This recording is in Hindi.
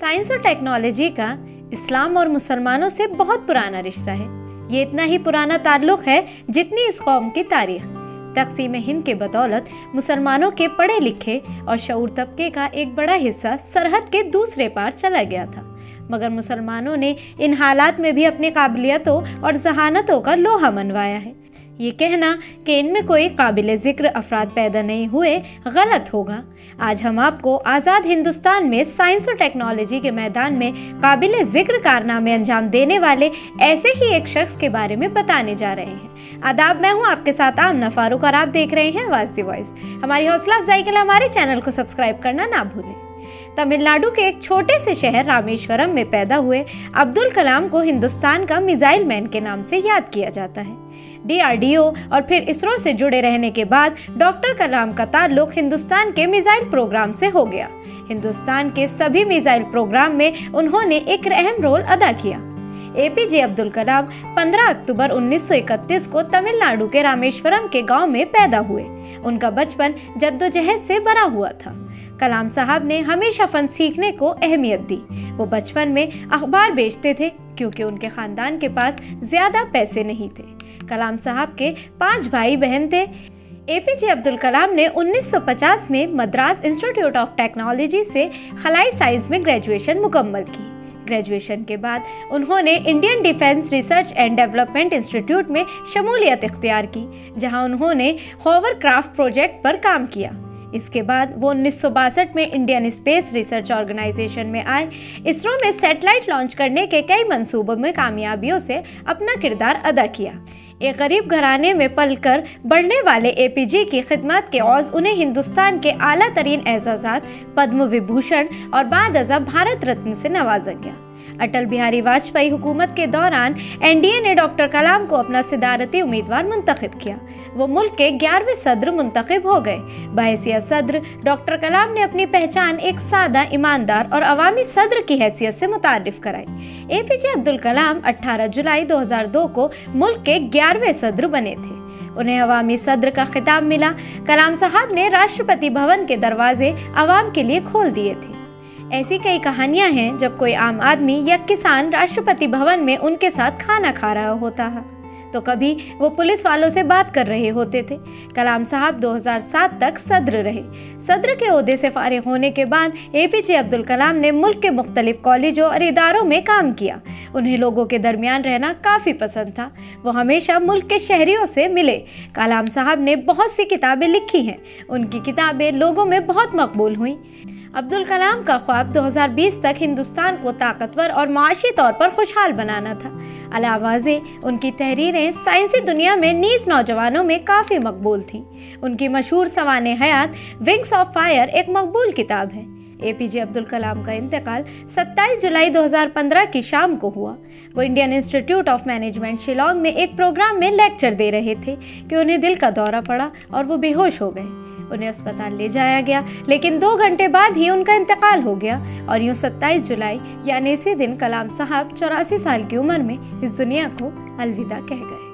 साइंस और टेक्नोलॉजी का इस्लाम और मुसलमानों से बहुत पुराना रिश्ता है। ये इतना ही पुराना ताल्लुक है जितनी इस कौम की तारीख। तक़सीम हिंद के बदौलत मुसलमानों के पढ़े लिखे और शऊर तबके का एक बड़ा हिस्सा सरहद के दूसरे पार चला गया था, मगर मुसलमानों ने इन हालात में भी अपनी काबिलियतों और जहानतों का लोहा मनवाया है। ये कहना कि इनमें कोई काबिल ज़िक्र अफराद पैदा नहीं हुए गलत होगा। आज हम आपको आज़ाद हिंदुस्तान में साइंस और टेक्नोलॉजी के मैदान में काबिल ज़िक्र कारनामे अंजाम देने वाले ऐसे ही एक शख्स के बारे में बताने जा रहे हैं। आदाब, मैं हूँ आपके साथ आमना फारूक और आप देख रहे हैं आवाज़ दी वॉइस। हमारी हौसला अफजाई के लिए हमारे चैनल को सब्सक्राइब करना ना भूलें। तमिलनाडु के एक छोटे से शहर रामेश्वरम में पैदा हुए अब्दुल कलाम को हिंदुस्तान का मिसाइल मैन के नाम से याद किया जाता है। DRDO और फिर इसरो से जुड़े रहने के बाद डॉक्टर कलाम का ताल्लुक हिंदुस्तान के मिसाइल प्रोग्राम से हो गया। हिंदुस्तान के सभी मिसाइल प्रोग्राम में उन्होंने एक अहम रोल अदा किया। APJ अब्दुल कलाम 15 अक्टूबर 1931 को तमिलनाडु के रामेश्वरम के गांव में पैदा हुए। उनका बचपन जद्दोजहद से भरा हुआ था। कलाम साहब ने हमेशा फन सीखने को अहमियत दी। वो बचपन में अखबार बेचते थे क्योंकि उनके खानदान के पास ज्यादा पैसे नहीं थे। कलाम साहब के 5 भाई बहन थे। APJ अब्दुल कलाम ने 1950 में मद्रास इंस्टीट्यूट ऑफ टेक्नोलॉजी से खलाई साइंस में ग्रेजुएशन मुकम्मल की। ग्रेजुएशन के बाद उन्होंने Indian defence research and development institute में शमूलियत इख्तियार की, जहां उन्होंने होवरक्राफ्ट प्रोजेक्ट पर काम किया। इसके बाद वो 1962 में इंडियन स्पेस रिसर्च ऑर्गेनाइजेशन में आए। इसरो में सैटेलाइट लॉन्च करने के कई मंसूबों में कामयाबियों से अपना किरदार अदा किया। एक गरीब घराने में पलकर बढ़ने वाले APJ की खिदमत के औज़ उन्हें हिंदुस्तान के आला तरीन एजाज़ात पद्म विभूषण और बाद अज़ब भारत रत्न से नवाजा गया। अटल बिहारी वाजपेयी हुकूमत के दौरान NDA ने डॉक्टर कलाम को अपना सदारती उम्मीदवार मुंतखब किया। वो मुल्क के 11वें सदर मुंतखब हो गए। बहैसियत सदर डॉक्टर कलाम ने अपनी पहचान एक सादा, ईमानदार और अवामी सदर की हैसियत से मुतारिफ कराई। APJ अब्दुल कलाम 18 जुलाई 2002 को मुल्क के 11वें सदर बने थे। उन्हें अवामी सदर का खिताब मिला। कलाम साहब ने राष्ट्रपति भवन के दरवाजे आवाम के लिए खोल दिए थे। ऐसी कई कहानियां हैं जब कोई आम आदमी या किसान राष्ट्रपति भवन में उनके साथ खाना खा रहा होता है, तो कभी वो पुलिस वालों से बात कर रहे होते थे। कलाम साहब 2007 तक सदर रहे। सदर के ओहदे से फारिग होने के बाद APJ अब्दुल कलाम ने मुल्क के मुख्तलिफ कॉलेजों और इदारों में काम किया। उन्हें लोगों के दरमियान रहना काफ़ी पसंद था। वो हमेशा मुल्क के शहरियों से मिले। कलाम साहब ने बहुत सी किताबें लिखी हैं। उनकी किताबें लोगों में बहुत मकबूल हुई। अब्दुल कलाम का ख्वाब 2020 तक हिंदुस्तान को ताकतवर और माशी तौर पर खुशहाल बनाना था। अलावाज़े उनकी तहरीरें साइंसी दुनिया में नीज़ नौजवानों में काफ़ी मकबूल थीं। उनकी मशहूर सवाने हयात विंग्स ऑफ फायर एक मकबूल किताब है। APJ अब्दुल कलाम का इंतकाल 27 जुलाई 2015 की शाम को हुआ। वो Indian institute of management Shillong में एक प्रोग्राम में लेक्चर दे रहे थे कि उन्हें दिल का दौरा पड़ा और वो बेहोश हो गए। उन्हें अस्पताल ले जाया गया, लेकिन 2 घंटे बाद ही उनका इंतकाल हो गया। और यूँ 27 जुलाई यानी इसी दिन कलाम साहब 84 साल की उम्र में इस दुनिया को अलविदा कह गए।